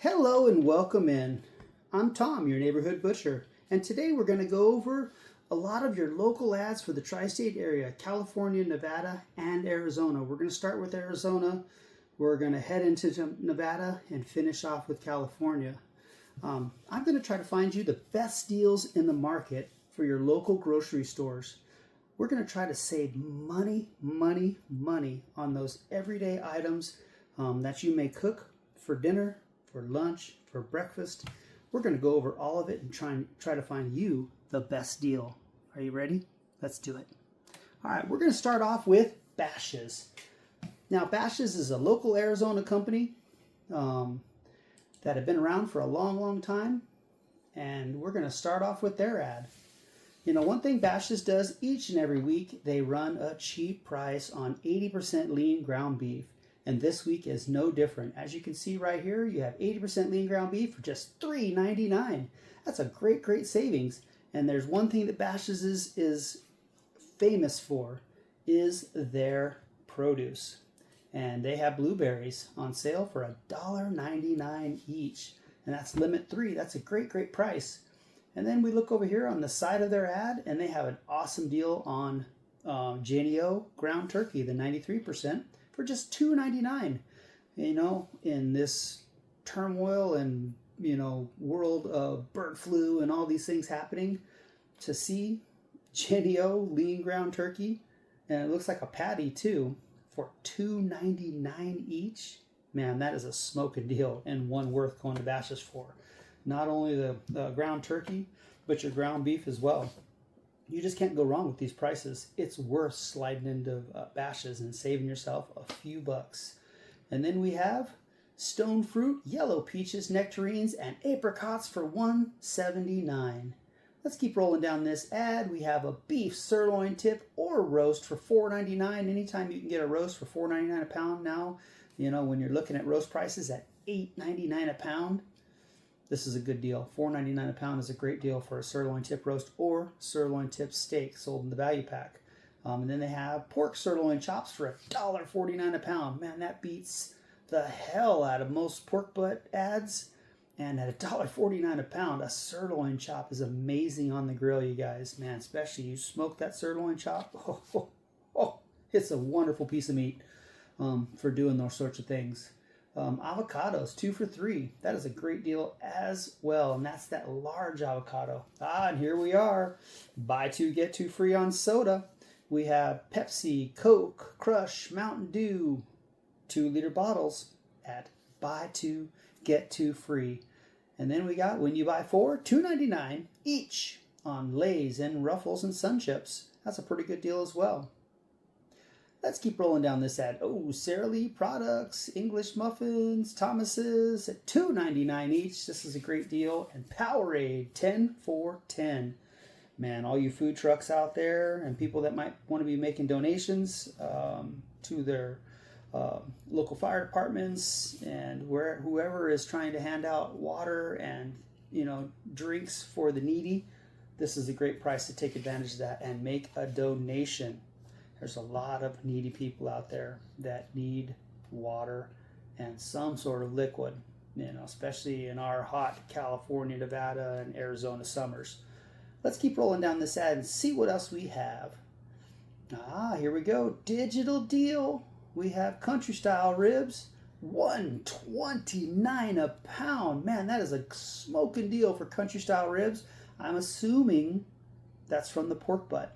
Hello and welcome in. I'm Tom, your neighborhood butcher, and today we're going to go over a lot of your local ads for the tri-state area, California, Nevada, and Arizona. We're going to start with Arizona. We're going to head into Nevada and finish off with California. I'm going to try to find you the best deals in the market for your local grocery stores. We're going to try to save money on those everyday items that you may cook for dinner, for lunch, for breakfast. We're going to go over all of it and try to find you the best deal. Are you ready? Let's do it. All right, we're going to start off with Bashas. Now, Bashas is a local Arizona company that have been around for a long time, and we're going to start off with their ad. You know, one thing Bashas does each and every week, they run a cheap price on 80% lean ground beef. And this week is no different. As you can see right here, you have 80% lean ground beef for just $3.99. That's a great savings. And there's one thing that Bashas is famous for, is their produce. And they have blueberries on sale for $1.99 each. And that's limit 3. That's a great price. And then we look over here on the side of their ad, and they have an awesome deal on Jennie-O ground turkey, the 93%. For just $2.99. You know, in this turmoil and, you know, world of bird flu and all these things happening, to see Jennie-O lean ground turkey, and it looks like a patty too, for $2.99 each, man, that is a smoking deal and one worth going to Bashas for. Not only the ground turkey, but your ground beef as well. You just can't go wrong with these prices. It's worth sliding into Bashas and saving yourself a few bucks. And then we have stone fruit, yellow peaches, nectarines, and apricots for $1.79. Let's keep rolling down this ad. We have a beef sirloin tip or roast for $4.99. Anytime you can get a roast for $4.99 a pound now, you know, when you're looking at roast prices at $8.99 a pound, this is a good deal. $4.99 a pound is a great deal for a sirloin tip roast or sirloin tip steak sold in the value pack. And then they have pork sirloin chops for $1.49 a pound. Man, that beats the hell out of most pork butt ads. And at $1.49 a pound, a sirloin chop is amazing on the grill, you guys. Man, especially you smoke that sirloin chop. It's a wonderful piece of meat for doing those sorts of things. Avocados, 2 for $3. That is a great deal as well, and that's that large avocado. And here we are. Buy 2, get 2 free on soda. We have Pepsi, Coke, Crush, Mountain Dew, 2-liter bottles at buy 2, get 2 free. And then we got, when you buy 4, $2.99 each on Lay's and Ruffles and Sun Chips. That's a pretty good deal as well. Let's keep rolling down this ad. Oh, Sara Lee products, English muffins, Thomas's at $2.99 each. This is a great deal. And Powerade, 10 for $10. Man, all you food trucks out there and people that might want to be making donations to their local fire departments and whoever is trying to hand out water and, you know, drinks for the needy, this is a great price to take advantage of that and make a donation. There's a lot of needy people out there that need water and some sort of liquid, you know, especially in our hot California, Nevada, and Arizona summers. Let's keep rolling down this ad and see what else we have. Here we go. Digital deal. We have country style ribs, $1.29 a pound. Man, that is a smoking deal for country style ribs. I'm assuming that's from the pork butt.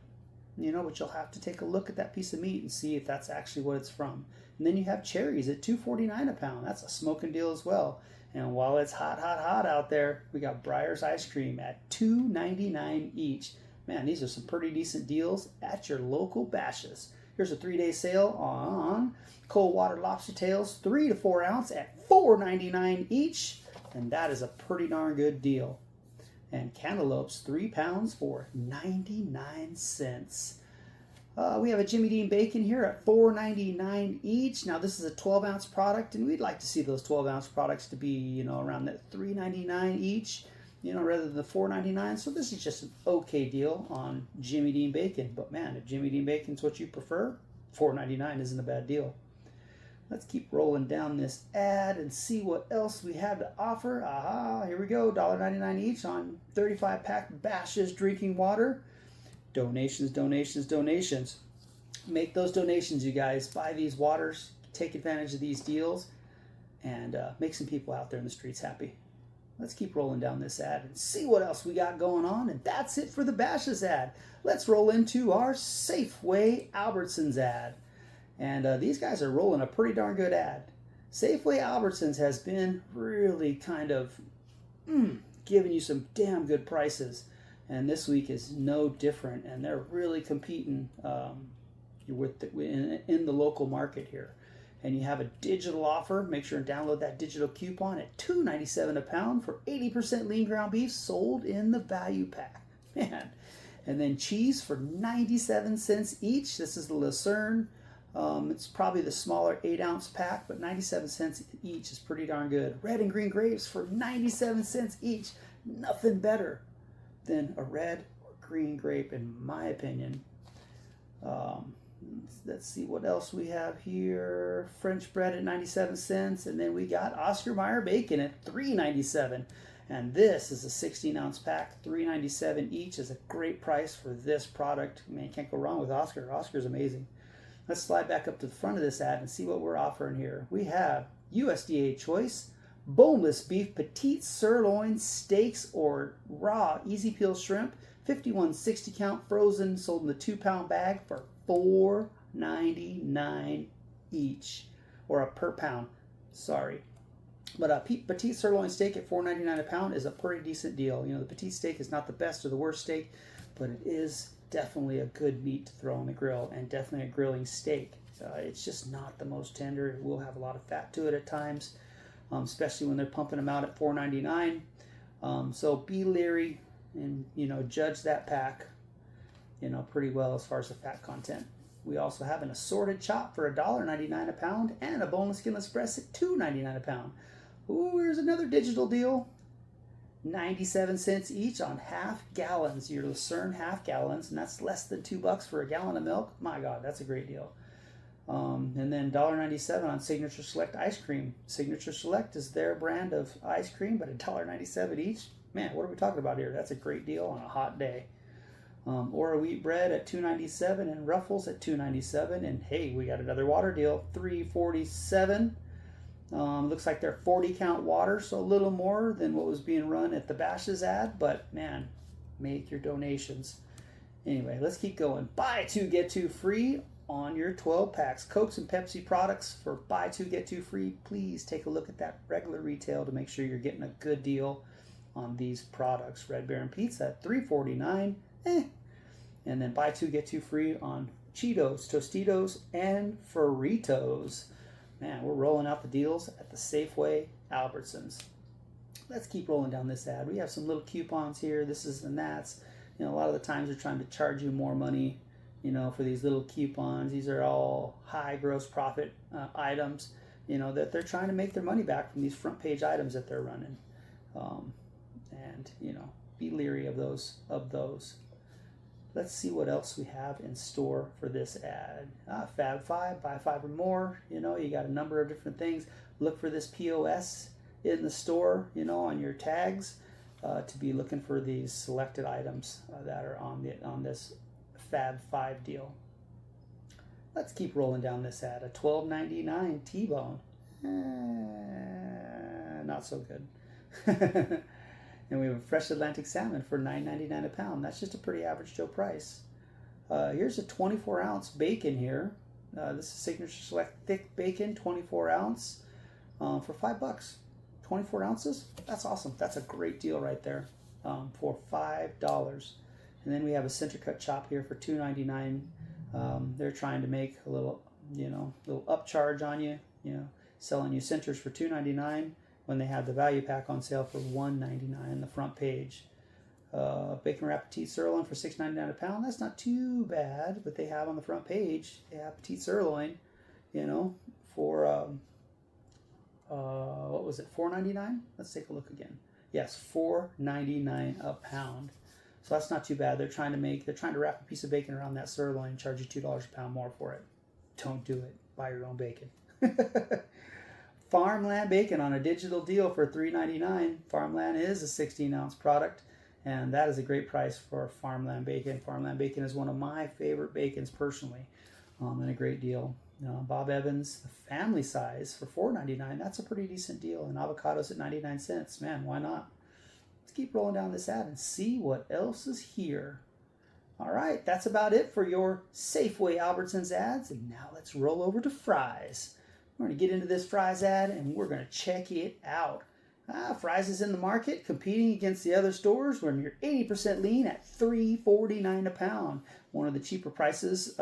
You know, but you'll have to take a look at that piece of meat and see if that's actually what it's from. And then you have cherries at $2.49 a pound. That's a smoking deal as well. And while it's hot out there, we got Breyer's ice cream at $2.99 each. Man, these are some pretty decent deals at your local Bashas. Here's a 3-day sale on cold water lobster tails, 3 to 4 ounce at $4.99 each. And that is a pretty darn good deal. And cantaloupes, 3 pounds for 99 cents. We have a Jimmy Dean bacon here at $4.99 each. Now this is a 12-ounce product, and we'd like to see those 12-ounce products to be, you know, around that $3.99 each, you know, rather than the $4.99. So this is just an okay deal on Jimmy Dean bacon. But man, if Jimmy Dean bacon's what you prefer, $4.99 isn't a bad deal. Let's keep rolling down this ad and see what else we have to offer. Aha, here we go. $1.99 each on 35-pack Bashas drinking water. Donations, donations, donations. Make those donations, you guys. Buy these waters. Take advantage of these deals. And make some people out there in the streets happy. Let's keep rolling down this ad and see what else we got going on. And that's it for the Bashas ad. Let's roll into our Safeway Albertsons ad. And these guys are rolling a pretty darn good ad. Safeway Albertsons has been really kind of giving you some damn good prices. And this week is no different. And they're really competing in the local market here. And you have a digital offer. Make sure and download that digital coupon at $2.97 a pound for 80% lean ground beef sold in the value pack. Man. And then cheese for 97 cents each. This is the Lucerne. It's probably the smaller 8-ounce pack, but 97 cents each is pretty darn good. Red and green grapes for 97 cents each. Nothing better than a red or green grape, in my opinion. Let's see what else we have here. French bread at 97 cents, and then we got Oscar Mayer bacon at $3.97. And this is a 16-ounce pack, $3.97 each. Is a great price for this product. Man, you can't go wrong with Oscar. Oscar's amazing. Let's slide back up to the front of this ad and see what we're offering here. We have USDA choice, boneless beef, petite sirloin steaks, or raw easy peel shrimp, 51 60 count frozen, sold in the 2-pound bag for $4.99 each, or a per pound. Sorry. But a petite sirloin steak at $4.99 a pound is a pretty decent deal. You know, the petite steak is not the best or the worst steak, but it is definitely a good meat to throw on the grill, and definitely a grilling steak. It's just not the most tender. It will have a lot of fat to it at times, especially when they're pumping them out at $4.99. So be leery and, you know, judge that pack, you know, pretty well as far as the fat content. We also have an assorted chop for $1.99 a pound and a boneless skinless breast at $2.99 a pound. Ooh, here's another digital deal. 97 cents each on half gallons, your Lucerne half gallons, and that's less than $2 for a gallon of milk. My God, that's a great deal. And then $1.97 on Signature Select ice cream. Signature Select is their brand of ice cream, but $1.97 each. Man, what are we talking about here? That's a great deal on a hot day. Or wheat bread at $2.97 and Ruffles at $2.97. And hey, we got another water deal, $3.47. Looks like they're 40 count water, so a little more than what was being run at the Bashas ad, but man, make your donations. Anyway, let's keep going. Buy 2, get 2 free on your 12 packs. Cokes and Pepsi products for buy 2, get 2 free. Please take a look at that regular retail to make sure you're getting a good deal on these products. Red Baron Pizza at $3.49. And then buy 2, get 2 free on Cheetos, Tostitos, and Fritos. Man, we're rolling out the deals at the Safeway Albertsons. Let's keep rolling down this ad. We have some little coupons here, this is and that's. You know, a lot of the times they're trying to charge you more money, you know, for these little coupons. These are all high gross profit items, you know, that they're trying to make their money back from these front page items that they're running. And, you know, be leery of those. Let's see what else we have in store for this ad. Fab 5, buy 5 or more. You know, you got a number of different things. Look for this POS in the store, you know, on your tags to be looking for these selected items that are on this Fab 5 deal. Let's keep rolling down this ad. A $12.99 T-bone. Not so good. And we have a fresh Atlantic salmon for $9.99 a pound. That's just a pretty average Joe price. Here's a 24-ounce bacon here. This is Signature Select thick bacon, 24 ounce, for $5. 24 ounces? That's awesome. That's a great deal right there for $5. And then we have a center cut chop here for $2.99. They're trying to make a little, you know, little upcharge on you, you know, selling you centers for $2.99. when they have the value pack on sale for $1.99 on the front page. Bacon wrap petite sirloin for $6.99 a pound. That's not too bad, but they have on the front page, they have petite sirloin, you know, for what was it, $4.99? Let's take a look again. Yes, $4.99 a pound. So that's not too bad. They're trying to wrap a piece of bacon around that sirloin and charge you $2 a pound more for it. Don't do it. Buy your own bacon. Farmland bacon on a digital deal for $3.99. Farmland is a 16-ounce product, and that is a great price for Farmland bacon. Farmland bacon is one of my favorite bacons personally, and a great deal. Bob Evans, the family size for $4.99. That's a pretty decent deal. And avocados at 99 cents. Man, why not? Let's keep rolling down this ad and see what else is here. All right, that's about it for your Safeway Albertsons ads. And now let's roll over to Fry's. We're going to get into this Fry's ad and we're going to check it out. Fry's is in the market competing against the other stores. We're near 80% lean at $3.49 a pound. One of the cheaper prices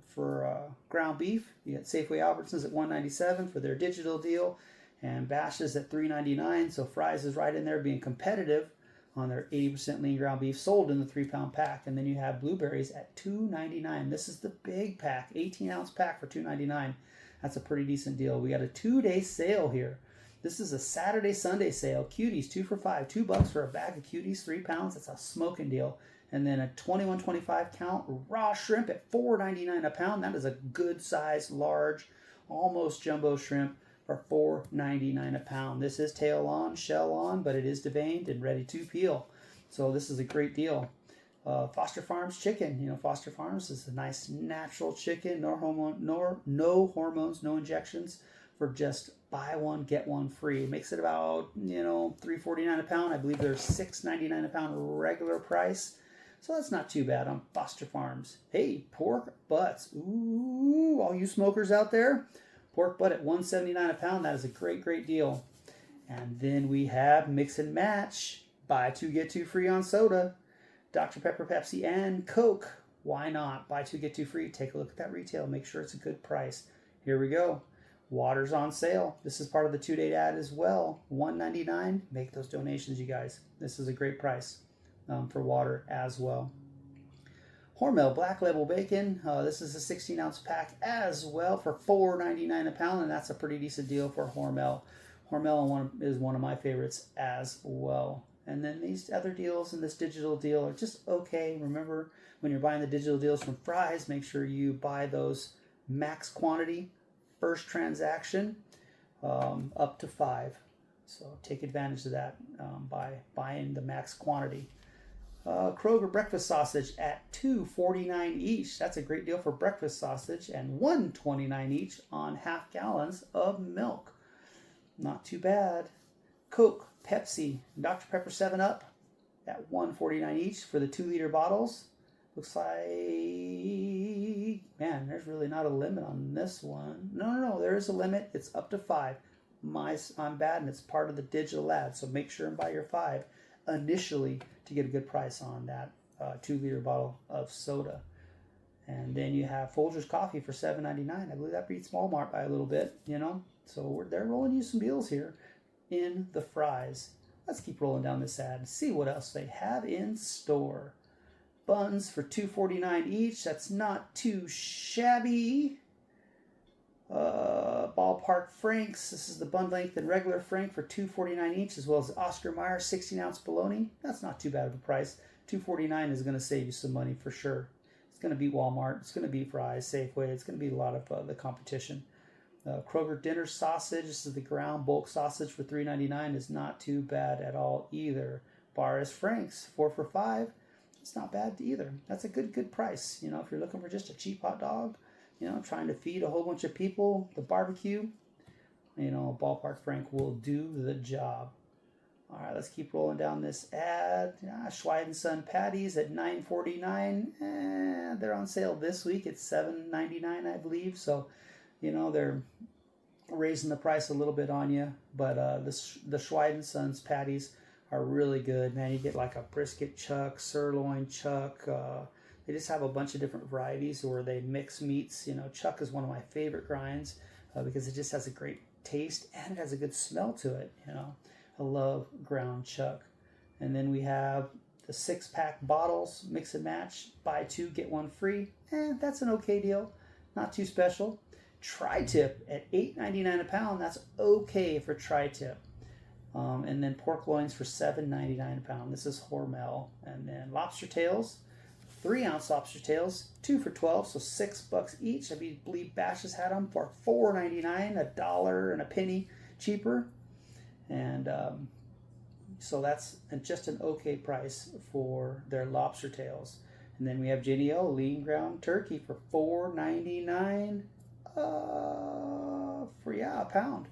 for ground beef. You got Safeway Albertsons at $1.97 for their digital deal, and Bashas at $3.99. So Fry's is right in there being competitive on their 80% lean ground beef sold in the 3-pound pack. And then you have blueberries at $2.99. This is the big pack, 18-ounce pack for $2.99. That's a pretty decent deal. We got a 2-day sale here. This is a Saturday, Sunday sale. Cuties, 2 for $5. $2 for a bag of cuties, 3 pounds. That's a smoking deal. And then a 21.25 count raw shrimp at $4.99 a pound. That is a good size, large, almost jumbo shrimp for $4.99 a pound. This is tail on, shell on, but it is deveined and ready to peel. So this is a great deal. Foster Farms chicken. Foster Farms is a nice natural chicken, no hormones, no injections, for just buy one, get one free. It makes it about, $3.49 a pound. I believe they're $6.99 a pound regular price. So that's not too bad on Foster Farms. Hey, pork butts. Ooh, all you smokers out there, pork butt at $1.79 a pound. That is a great, great deal. And then we have mix and match. Buy 2, get 2 free on soda. Dr. Pepper, Pepsi, and Coke. Why not? Buy 2, get 2 free. Take a look at that retail. Make sure it's a good price. Here we go. Water's on sale. This is part of the 2-day ad as well. $1.99. Make those donations, you guys. This is a great price for water as well. Hormel Black Label Bacon. This is a 16-ounce pack as well for $4.99 a pound, and that's a pretty decent deal for Hormel. Hormel is one of my favorites as well. And then these other deals and this digital deal are just okay. Remember, when you're buying the digital deals from Fry's, make sure you buy those max quantity, first transaction, up to 5. So take advantage of that by buying the max quantity. Kroger breakfast sausage at $2.49 each. That's a great deal for breakfast sausage, and $1.29 each on half gallons of milk. Not too bad. Coke, Pepsi, Dr. Pepper 7-Up at $1.49 each for the 2-liter bottles. Looks like, man, there's really not a limit on this one. No, there is a limit. It's up to 5. I'm bad, and it's part of the digital ad, so make sure and buy your 5 initially to get a good price on that 2-liter bottle of soda. And then you have Folgers coffee for $7.99. I believe that beats Walmart by a little bit, So they're rolling you some deals here in the Fry's. Let's keep rolling down this ad and see what else they have in store. Buns for $2.49 each. That's not too shabby. Ballpark Franks. This is the bun length and regular Frank for $2.49 each, as well as Oscar Mayer 16-ounce bologna. That's not too bad of a price. $2.49 is going to save you some money for sure. It's going to beat Walmart. It's going to beat Fry's, Safeway. It's going to beat a lot of the competition. Kroger dinner sausage. This is the ground bulk sausage for $3.99. Is not too bad at all either. Bar's Franks 4 for $5. It's not bad either. That's a good price. If you're looking for just a cheap hot dog, trying to feed a whole bunch of people, the barbecue, Ballpark Frank will do the job. All right, let's keep rolling down this ad. Schweid & Son patties at $9.49. They're on sale this week. It's $7.99, I believe. So, they're raising the price a little bit on you. But the Schweid & Sons patties are really good, man. You get like a brisket chuck, sirloin chuck. They just have a bunch of different varieties where they mix meats. Chuck is one of my favorite grinds because it just has a great taste and it has a good smell to it. I love ground chuck. And then we have the 6-pack bottles, mix and match, buy 2, get 1 free. That's an okay deal. Not too special. Tri-tip at $8.99 a pound. That's okay for tri-tip. And then pork loins for $7.99 a pound. This is Hormel. And then lobster tails, 3-ounce lobster tails, 2 for $12, so $6 each. I believe Bashas had them for $4.99, $1 and a penny cheaper. And so that's just an okay price for their lobster tails. And then we have Jenny O lean ground turkey for $4.99 for a pound.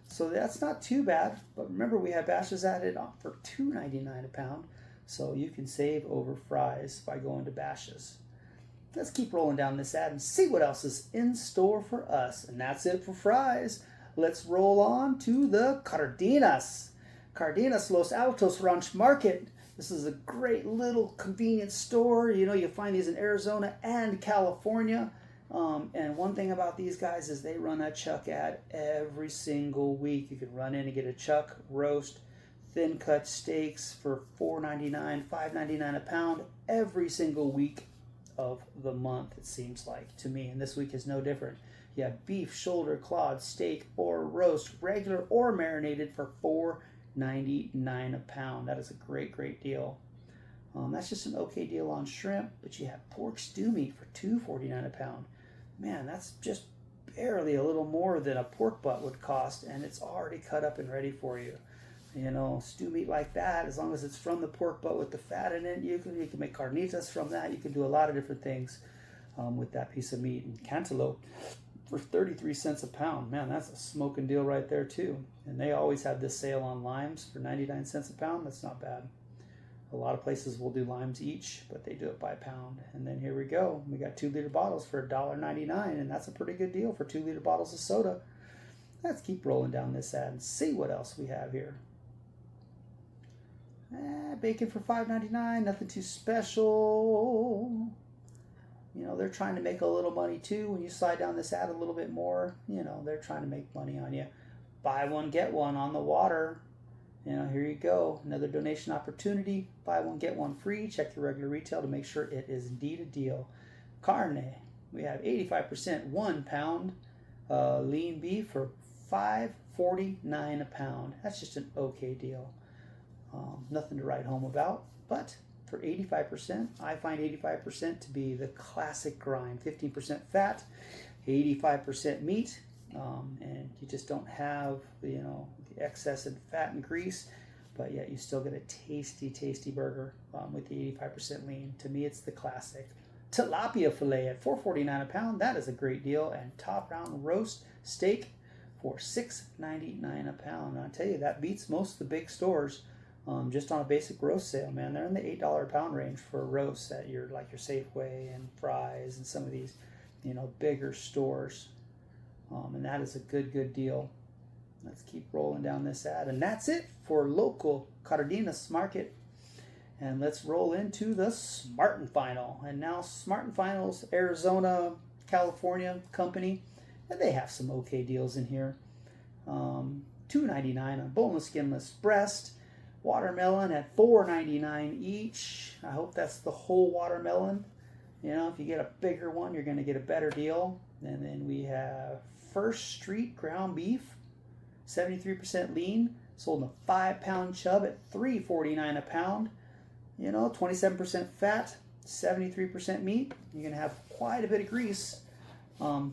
So that's not too bad. But remember, we have Bashas added on for $2.99 a pound. So you can save over fries by going to Bashas. Let's keep rolling down this ad and see what else is in store for us. And that's it for fries. Let's roll on to the Cardenas. Cardenas Los Altos Ranch Market. This is a great little convenience store. You know, you find these in Arizona and California. And one thing about these guys is they run a chuck ad every single week. You can run in and get a chuck roast, thin cut steaks for $4.99, $5.99 a pound every single week of the month, it seems like to me. And this week is no different. You have beef, shoulder, clawed, steak, or roast, regular or marinated for $4.99 a pound. That is a great, great deal. That's just an okay deal on shrimp, but you have pork stew meat for $2.49 a pound. Man, that's just barely a little more than a pork butt would cost, and it's already cut up and ready for you. You know, stew meat like that, as long as it's from the pork butt with the fat in it, you can make carnitas from that. You can do a lot of different things with that piece of meat. And cantaloupe for 33 cents a pound. Man, that's a smoking deal right there too. And they always have this sale on limes for 99 cents a pound. That's not bad. A lot of places will do limes each, but they do it by pound. And then here we go. We got 2-liter bottles for $1.99, and that's a pretty good deal for 2-liter bottles of soda. Let's keep rolling down this ad and see what else we have here. Bacon for $5.99, nothing too special. You know, they're trying to make a little money too. When you slide down this ad a little bit more, you know, they're trying to make money on you. Buy one, get one on the water. You know, here you go. Another donation opportunity. Buy one, get one free. Check your regular retail to make sure it is indeed a deal. Carne. We have 85% 1 pound lean beef for $5.49 a pound. That's just an okay deal. Nothing to write home about. But for 85%, I find 85% to be the classic grind. 15% fat, 85% meat. And you just don't have, you know, the excess in fat and grease, but yet you still get a tasty, tasty burger with the 85% lean. To me, it's the classic. Tilapia fillet at $4.49 a pound. That is a great deal. And top round roast steak for $6.99 a pound. And I tell you, that beats most of the big stores just on a basic roast sale, man. They're in the $8 a pound range for roasts at your Safeway and Fry's and some of these, you know, bigger stores. And that is a good deal. Let's keep rolling down this ad. And that's it for local Cardenas Market. And let's roll into the Smart&Final. And now Smart&Final's Arizona, California company. And they have some okay deals in here. $2.99 on boneless, skinless breast. Watermelon at $4.99 each. I hope that's the whole watermelon. You know, if you get a bigger one, you're going to get a better deal. And then we have First Street ground beef, 73% lean, sold in a 5-pound chub at $3.49 a pound. You know, 27% fat, 73% meat. You're going to have quite a bit of grease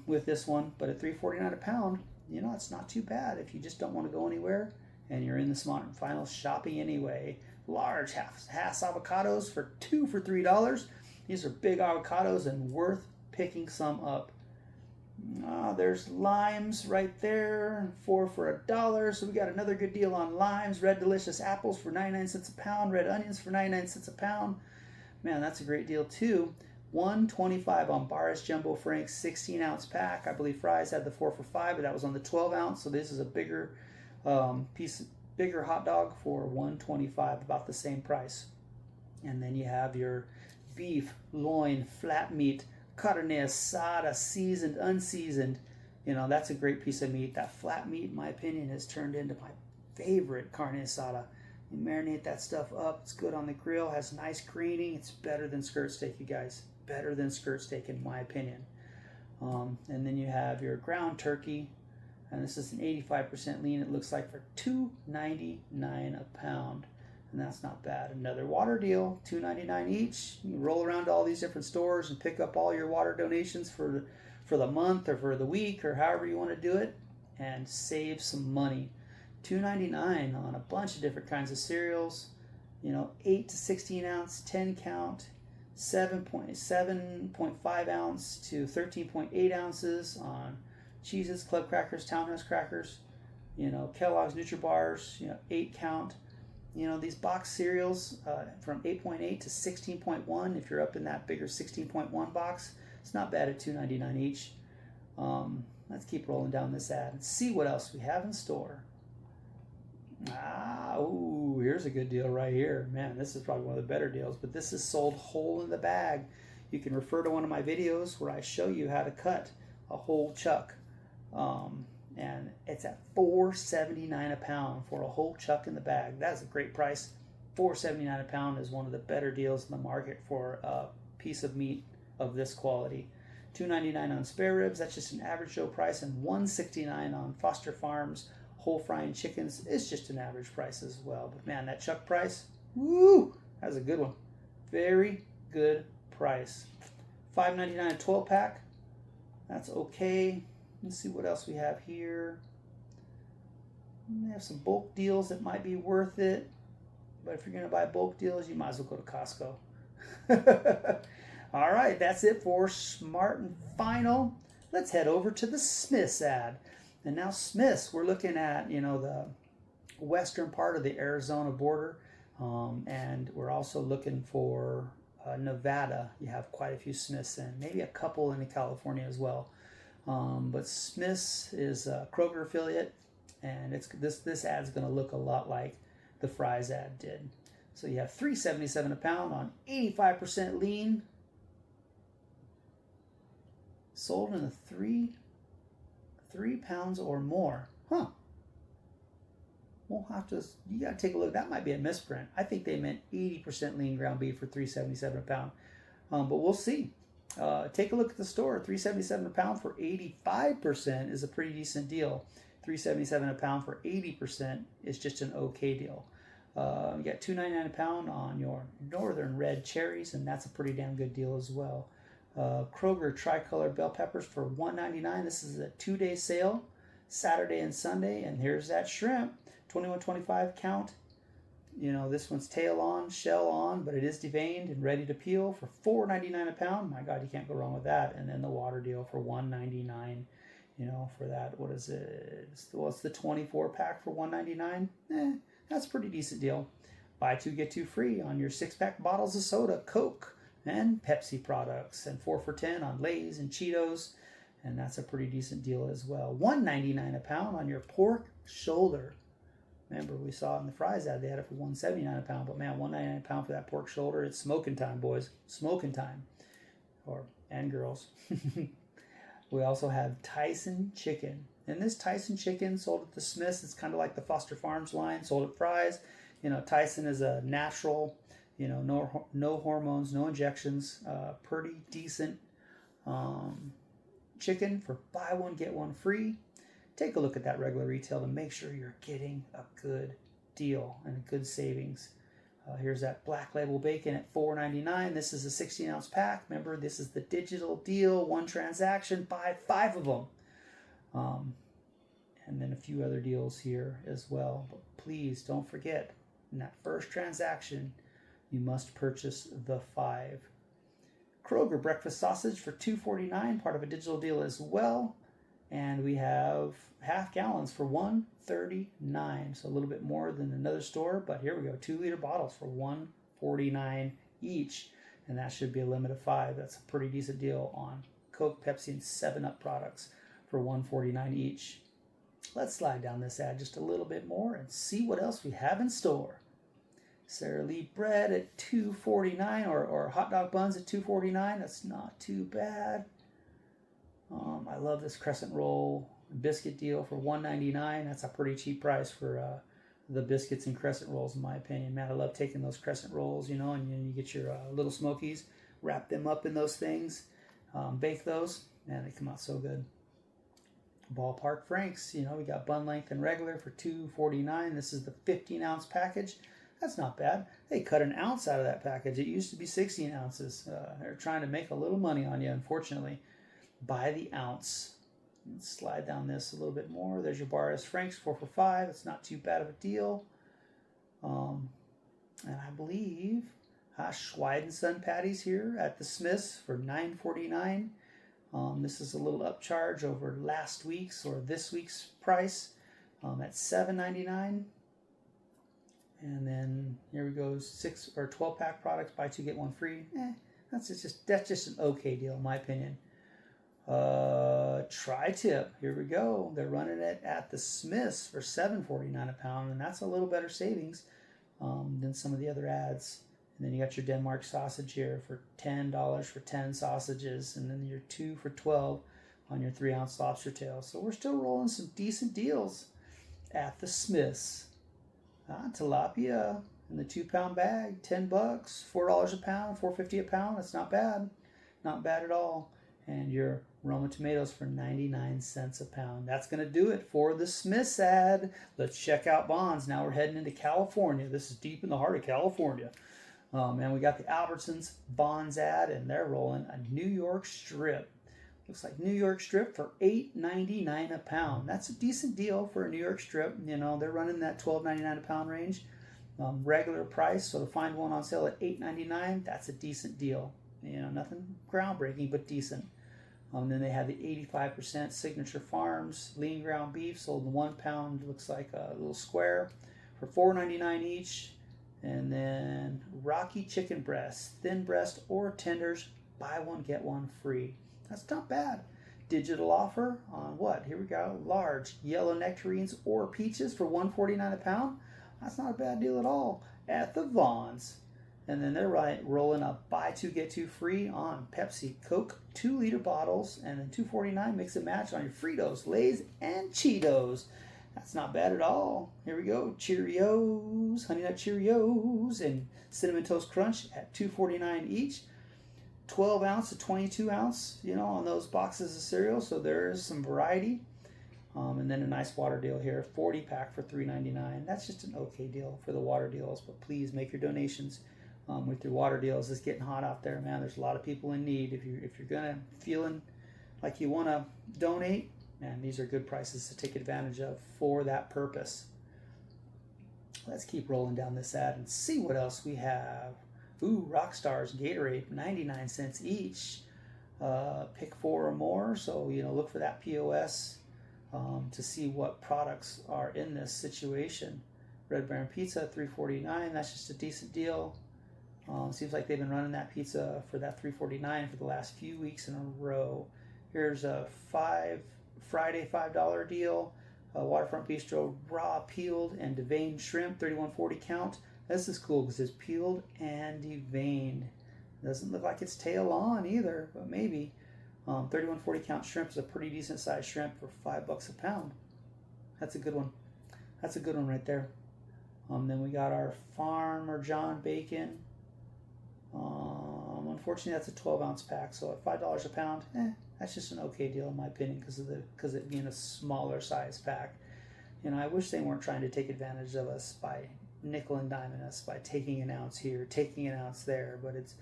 with this one, but at $3.49 a pound, you know, it's not too bad if you just don't want to go anywhere and you're in the Smart&Final shopping anyway. Large Hass avocados for $2 for $3. These are big avocados and worth picking some up. There's limes right there, 4 for $1. So we got another good deal on limes. Red Delicious apples for 99 cents a pound. Red onions for 99 cents a pound. Man, that's a great deal too. $1.25 on Barras Jumbo Frank's 16-ounce pack. I believe Fry's had the 4 for $5, but that was on the 12-ounce. So this is a bigger bigger hot dog for $1.25, about the same price. And then you have your beef, loin, flat meat, carne asada, seasoned, unseasoned. You know, that's a great piece of meat. That flat meat, in my opinion, has turned into my favorite carne asada. You marinate that stuff up. It's good on the grill. Has nice greening. It's better than skirt steak, you guys. Better than skirt steak, in my opinion. And then you have your ground turkey. And this is an 85% lean, it looks like, for $2.99 a pound. and that's not bad. Another water deal, $2.99 each. You roll around to all these different stores and pick up all your water donations for the month or for the week or however you want to do it, and save some money. $2.99 on a bunch of different kinds of cereals. 8 to 16 ounce, 10 count, 7.5 ounce to 13.8 ounces on Cheez-Its, Club Crackers, Townhouse Crackers, Kellogg's Nutri-Bars, 8 count. These box cereals from 8.8 to 16.1, if you're up in that bigger 16.1 box, it's not bad at $2.99 each. Let's keep rolling down this ad and see what else we have in store. Here's a good deal right here. Man, this is probably one of the better deals, but this is sold whole in the bag. You can refer to one of my videos where I show you how to cut a whole chuck. And it's at $4.79 a pound for a whole chuck in the bag. That's a great price. $4.79 a pound is one of the better deals in the market for a piece of meat of this quality. $2.99 on spare ribs, that's just an average Joe price, and $1.69 on Foster Farms whole frying chickens is just an average price as well. But man, that chuck price, woo, that's a good one. Very good price. $5.99 a 12-pack, that's okay. Let's see what else we have here. We have some bulk deals that might be worth it, but if you're going to buy bulk deals, you might as well go to Costco. All right, that's it for Smart and Final. Let's head over to the Smith's ad. And now Smith's, we're looking at, the western part of the Arizona border, and we're also looking for Nevada. You have quite a few Smith's and maybe a couple in California as well. But Smith's is a Kroger affiliate, and this ad's going to look a lot like the Fry's ad did. So you have $3.77 a pound on 85% lean, sold in a 3 pounds or more. We'll have to, you got to take a look. That might be a misprint. I think they meant 80% lean ground beef for $3.77 a pound. But we'll see. Take a look at the store. $3.77 a pound for 85% is a pretty decent deal. $3.77 a pound for 80% is just an okay deal. You got $2.99 a pound on your northern red cherries, and that's a pretty damn good deal as well. Kroger tricolor bell peppers for $1.99. This is a 2-day sale, Saturday and Sunday. And here's that shrimp, 21.25 count. This one's tail on, shell on, but it is deveined and ready to peel for $4.99 a pound. My God, you can't go wrong with that. And then the water deal for $1.99. For that, what is it? It's the 24 pack for $1.99. That's a pretty decent deal. Buy 2 get 2 free on your 6-pack bottles of soda, Coke, and Pepsi products, and 4 for $10 on Lay's and Cheetos, and that's a pretty decent deal as well. $1.99 a pound on your pork shoulder. Remember, we saw in the Fry's ad they had it for $1.79 a pound, but man, $1.99 a pound for that pork shoulder. It's smoking time, boys. Smoking time, and girls. We also have Tyson chicken, and this Tyson chicken sold at the Smith's. It's kind of like the Foster Farms line, sold at Fry's. Tyson is a natural. No hormones, no injections, pretty decent chicken for buy one, get one free. Take a look at that regular retail to make sure you're getting a good deal and a good savings. Here's that black label bacon at $4.99. This is a 16-ounce pack. Remember, this is the digital deal, one transaction, buy 5 of them. And then a few other deals here as well. But please don't forget, in that first transaction, you must purchase the 5. Kroger breakfast sausage for $2.49, part of a digital deal as well. And we have half gallons for $1.39, so a little bit more than another store. But here we go, 2-liter bottles for $1.49 each, and that should be a limit of 5. That's a pretty decent deal on Coke, Pepsi, and 7-Up products for $1.49 each. Let's slide down this ad just a little bit more and see what else we have in store. Sara Lee bread at $2.49, or hot dog buns at $2.49. That's not too bad. I love this crescent roll biscuit deal for $1.99. That's a pretty cheap price for the biscuits and crescent rolls, in my opinion. Man, I love taking those crescent rolls, and you get your little Smokies, wrap them up in those things, bake those. Man, they come out so good. Ballpark Franks, we got bun length and regular for $2.49. This is the 15-ounce package. That's not bad. They cut an ounce out of that package. It used to be 16 ounces. They're trying to make a little money on you, unfortunately. By the ounce. Let's slide down this a little bit more. There's your Bashas Franks, 4 for $5. It's not too bad of a deal. And I believe Schweid & Son patties here at the Smiths for $9.49. This is a little upcharge over last week's or this week's price at $7.99. And then here we go, 6 or 12 pack products, buy 2 get 1 free. That's just an okay deal in my opinion. Tri-tip, here we go. They're running it at the Smiths for $7.49 a pound, and that's a little better savings than some of the other ads. And then you got your Denmark sausage here for $10 for 10 sausages, and then your 2 for $12 on your 3-ounce lobster tail. So we're still rolling some decent deals at the Smiths. Tilapia in the 2-pound bag, $10, $4 a pound, $4.50 a pound. That's not bad, not bad at all. And your Roma tomatoes for 99 cents a pound. That's going to do it for the Smiths ad. Let's check out Bonds. Now we're heading into California. This is deep in the heart of California. And we got the Albertsons Bonds ad, and they're rolling a New York strip. Looks like New York strip for $8.99 a pound. That's a decent deal for a New York strip. You know, they're running that $12.99 a pound range. Regular price, so to find one on sale at $8.99, that's a decent deal. You know, nothing groundbreaking, but decent. Then they have the 85% Signature Farms lean ground beef sold in 1 pound. Looks like a little square for $4.99 each. And then Rocky chicken breasts, thin breast or tenders, buy 1 get 1 free. That's not bad. Digital offer on what? Here we go. Large yellow nectarines or peaches for $1.49 a pound. That's not a bad deal at all at the Vons. And then they're rolling up buy 2 get 2 free on Pepsi, Coke, 2-liter bottles, and then $2.49 mix and match on your Fritos, Lay's, and Cheetos. That's not bad at all. Here we go. Cheerios, Honey Nut Cheerios, and Cinnamon Toast Crunch at $2.49 each. 12 ounce to 22 ounce, you know, on those boxes of cereal. So there is some variety. And then a nice water deal here, 40 pack for $3.99. That's just an okay deal for the water deals, but please make your donations with your water deals. It's getting hot out there, man. There's a lot of people in need. If you're gonna feeling like you want to donate, man, these are good prices to take advantage of for that purpose. Let's keep rolling down this ad and see what else we have. Ooh, Rockstars Gatorade, 99 cents each. Pick 4 or more, so you know, look for that POS to see what products are in this situation. Red Baron Pizza, $3.49. That's just a decent deal. Seems like they've been running that pizza for that $3.49 for the last few weeks in a row. Here's a Friday $5 deal. Waterfront Bistro raw peeled and deveined shrimp, 31.40 count. This is cool because it's peeled and deveined. Doesn't look like it's tail on either, but maybe. 31.40 count shrimp is a pretty decent sized shrimp for $5 a pound. That's a good one. That's a good one right there. Then we got our Farmer John bacon. Unfortunately, that's a 12-ounce pack, so at $5 a pound, that's just an okay deal in my opinion because it being a smaller size pack. You know, I wish they weren't trying to take advantage of us by nickel and diming us by taking an ounce here, taking an ounce there, but it's,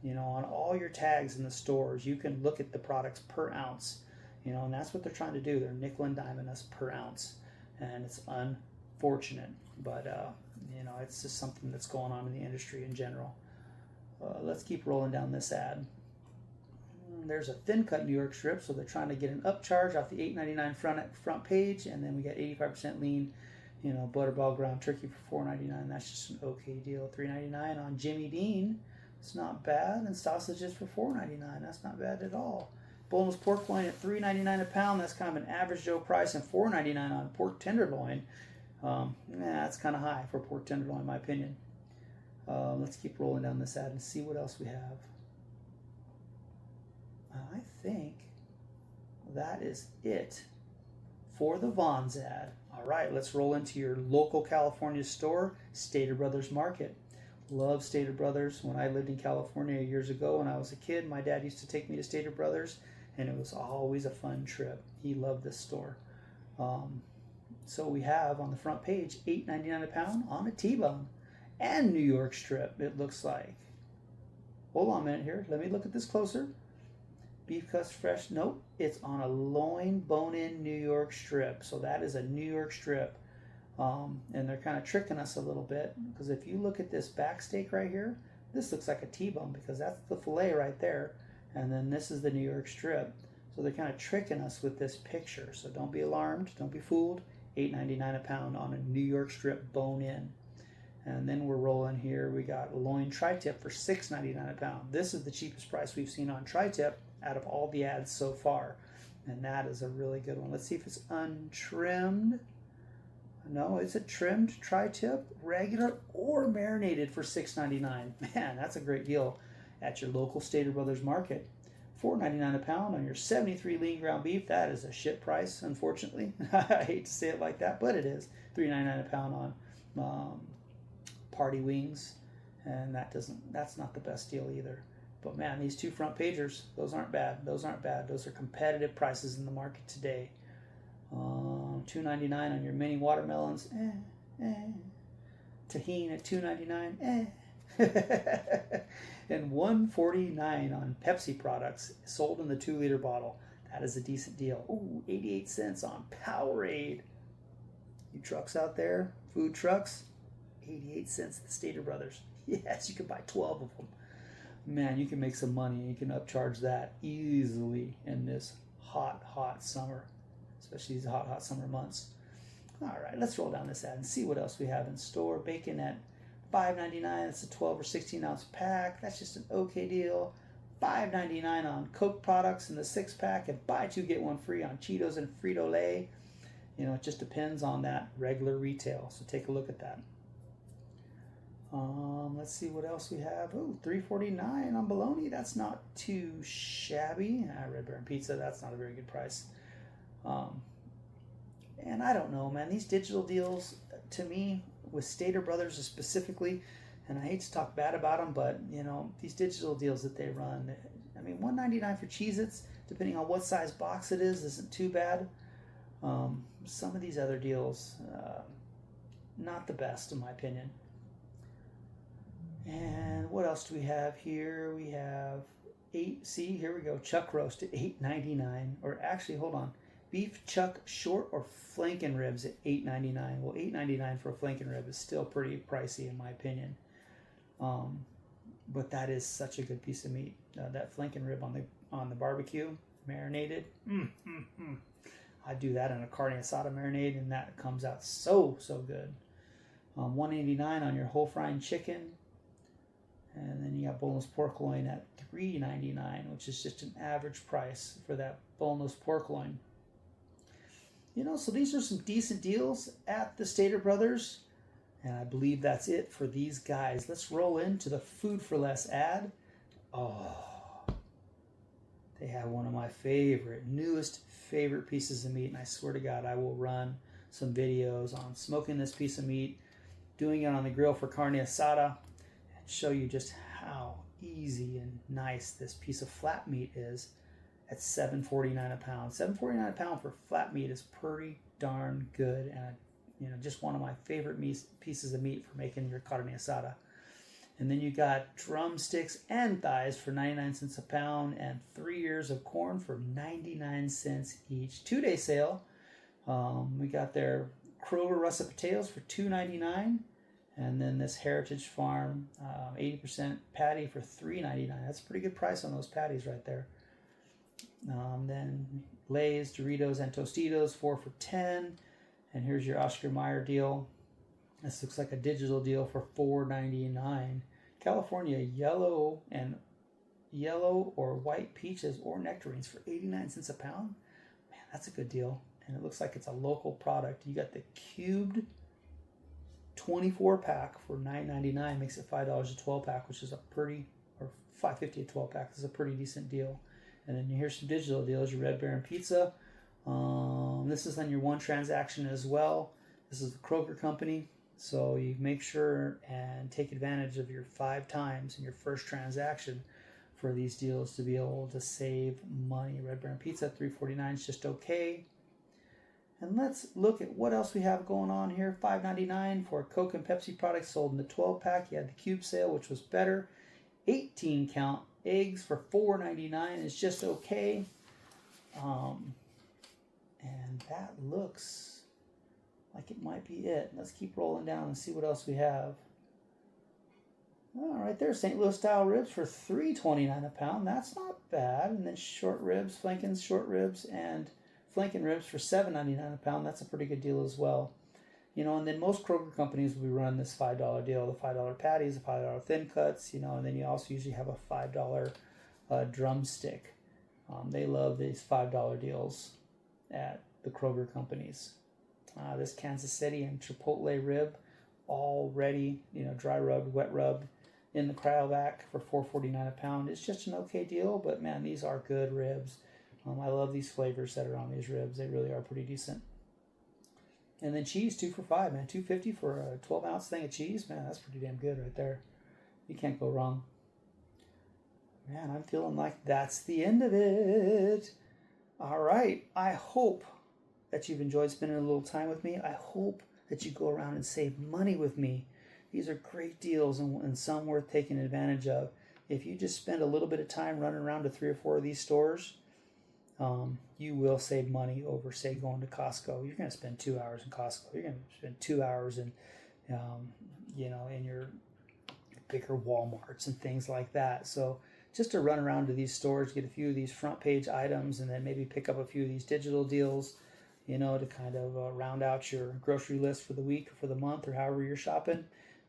you know, on all your tags in the stores, you can look at the products per ounce, you know, and that's what they're trying to do. They're nickel and diming us per ounce, and it's unfortunate, but, you know, it's just something that's going on in the industry in general. Let's keep rolling down this ad. There's a thin cut New York strip, so they're trying to get an upcharge off the $8.99 front page, and then we got 85% lean, you know, butterball ground turkey for $4.99. That's just an okay deal. $3.99 on Jimmy Dean. It's not bad, and sausages for $4.99. That's not bad at all. Boneless pork loin at $3.99 a pound. That's kind of an average Joe price, and $4.99 on pork tenderloin. That's kind of high for pork tenderloin, in my opinion. Let's keep rolling down this ad and see what else we have. I think that is it for the Vons ad. All right, let's roll into your local California store, Stater Brothers Market. Love Stater Brothers. When I lived in California years ago when I was a kid, my dad used to take me to Stater Brothers, and it was always a fun trip. He loved this store. So we have on the front page $8.99 a pound on a T-bone. and New York strip, it looks like. Hold on a minute here. Let me look at this closer. Beef cuts fresh. Nope. It's on a loin bone-in New York strip. So that is a New York strip. And they're kind of tricking us a little bit. Because if you look at this back steak right here, this looks like a T-bone because that's the filet right there. And then this is the New York strip. So they're kind of tricking us with this picture. So don't be alarmed. Don't be fooled. $8.99 a pound on a New York strip bone-in. And then we're rolling here. We got loin tri-tip for $6.99 a pound. This is the cheapest price we've seen on tri-tip out of all the ads so far. And that is a really good one. Let's see if it's untrimmed. No, it's a trimmed tri-tip, regular or marinated for $6.99. Man, that's a great deal at your local Stater Brothers market. $4.99 a pound on your 73 lean ground beef. That is a shit price, unfortunately. I hate to say it like that, but it is. $3.99 a pound on party wings, and that's not the best deal either. But man, these two front pagers, those aren't bad. Those are competitive prices in the market today. $2.99 on your mini watermelons. Tahini at $2.99. And $1.49 on Pepsi products sold in the 2-liter bottle. That is a decent deal. Ooh, 88 cents on Powerade. You trucks out there, food trucks, 88 cents at the Stater Brothers. Yes, you can buy 12 of them. Man, you can make some money. You can upcharge that easily in this hot, hot summer, especially these hot, hot summer months. All right, let's roll down this ad and see what else we have in store. Bacon at $5.99. That's a 12 or 16 ounce pack. That's just an okay deal. $5.99 on Coke products in the 6-pack, and buy 2 get 1 free on Cheetos and Frito-Lay. You know, it just depends on that regular retail. So take a look at that. Let's see what else we have. Oh, $3.49 on bologna. That's not too shabby. Red Baron Pizza, that's not a very good price. And I don't know, man. These digital deals, to me, with Stater Brothers specifically, and I hate to talk bad about them, but, you know, these digital deals that they run, I mean, $1.99 for Cheez-Its, depending on what size box it is, isn't too bad. Some of these other deals, not the best, in my opinion. And what else do we have here? We have here we go, chuck roast at $8.99, or actually, hold on, beef chuck short or flanken ribs at $8.99. Well, $8.99 for a flanken rib is still pretty pricey in my opinion, but that is such a good piece of meat. That flanken rib on the barbecue, marinated. I do that in a carne asada marinade, and that comes out so good. $1.89 on your whole frying chicken. And then you got boneless pork loin at $3.99, which is just an average price for that boneless pork loin. You know, so these are some decent deals at the Stater Brothers. And I believe that's it for these guys. Let's roll into the Food for Less ad. Oh, they have one of my newest favorite pieces of meat. And I swear to God, I will run some videos on smoking this piece of meat, doing it on the grill for carne asada, show you just how easy and nice this piece of flat meat is at $7.49 a pound. $7.49 a pound for flat meat is pretty darn good, and you know, just one of my favorite pieces of meat for making your carne asada. And then you got drumsticks and thighs for 99 cents a pound, and 3 ears of corn for 99 cents each. 2-day sale. We got their Kroger russet potatoes for $2.99. And then this Heritage Farm 80% patty for $3.99. That's a pretty good price on those patties right there. Then Lay's, Doritos, and Tostitos, 4 for $10. And here's your Oscar Mayer deal. This looks like a digital deal for $4.99. California yellow or white peaches or nectarines for 89 cents a pound. Man, that's a good deal. And it looks like it's a local product. You got the cubed 24-pack for $9.99, makes it $5 a 12-pack, which is a pretty, or $5.50 a 12-pack is a pretty decent deal. And then here's some digital deals. Your Red Baron Pizza. This is on your one transaction as well. This is the Kroger company, so you make sure and take advantage of your 5 times in your first transaction for these deals to be able to save money. Red Baron Pizza $3.49 is just okay. And let's look at what else we have going on here. $5.99 for Coke and Pepsi products sold in the 12-pack. You had the cube sale, which was better. 18 count eggs for $4.99 is just okay. And that looks like it might be it. Let's keep rolling down and see what else we have. All right, there's St. Louis style ribs for $3.29 a pound. That's not bad. And then short ribs, flanking short ribs, and flanking ribs for $7.99 a pound. That's a pretty good deal as well. You know, and then most Kroger companies will be running this $5 deal, the $5 patties, the $5 thin cuts, you know, and then you also usually have a $5 drumstick. They love these $5 deals at the Kroger companies. This Kansas City and Chipotle rib, all ready, you know, dry rubbed, wet rubbed in the cryovac for $4.49 a pound. It's just an okay deal, but man, these are good ribs. I love these flavors that are on these ribs. They really are pretty decent. And then cheese, 2 for $5, man. $2.50 for a 12-ounce thing of cheese, man. That's pretty damn good right there. You can't go wrong. Man, I'm feeling like that's the end of it. All right. I hope that you've enjoyed spending a little time with me. I hope that you go around and save money with me. These are great deals and some worth taking advantage of. If you just spend a little bit of time running around to 3 or 4 of these stores, you will save money over, say, going to Costco. You're going to spend 2 hours in Costco. You're going to spend 2 hours in, you know, in your bigger Walmarts and things like that. So just to run around to these stores, get a few of these front page items, and then maybe pick up a few of these digital deals, you know, to kind of round out your grocery list for the week or for the month or however you're shopping.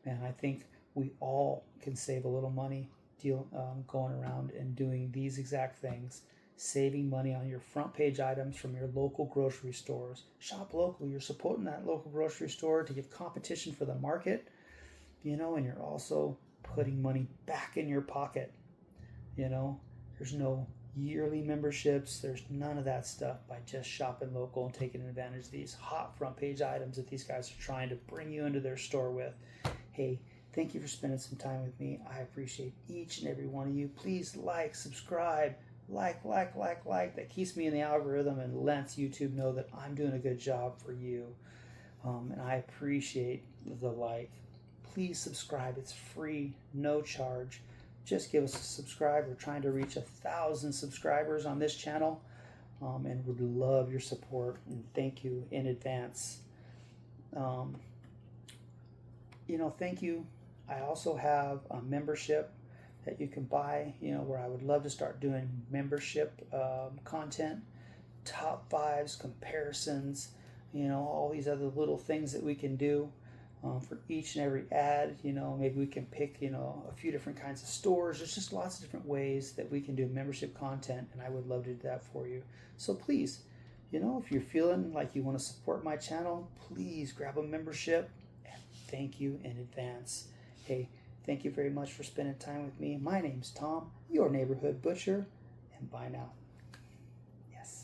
Man, I think we all can save a little money going around and doing these exact things. Saving money on your front page items from your local grocery stores. Shop local. You're supporting that local grocery store to give competition for the market, you know, and you're also putting money back in your pocket. You know, there's no yearly memberships. There's none of that stuff by just shopping local and taking advantage of these hot front page items that these guys are trying to bring you into their store with. Hey, thank you for spending some time with me. I appreciate each and every one of you. Please like, subscribe, like. That keeps me in the algorithm and lets YouTube know that I'm doing a good job for you. And I appreciate the like. Please subscribe. It's free, no charge. Just give us a subscribe. We're trying to reach 1,000 subscribers on this channel, and would love your support, and thank you in advance. You know, thank you. I also have a membership that you can buy, you know, where I would love to start doing membership content, top fives, comparisons, you know, all these other little things that we can do for each and every ad. You know, maybe we can pick, you know, a few different kinds of stores. There's just lots of different ways that we can do membership content, and I would love to do that for you. So please, you know, if you're feeling like you want to support my channel, please grab a membership, and thank you in advance. Hey, thank you very much for spending time with me. My name's Tom, your neighborhood butcher, and bye now.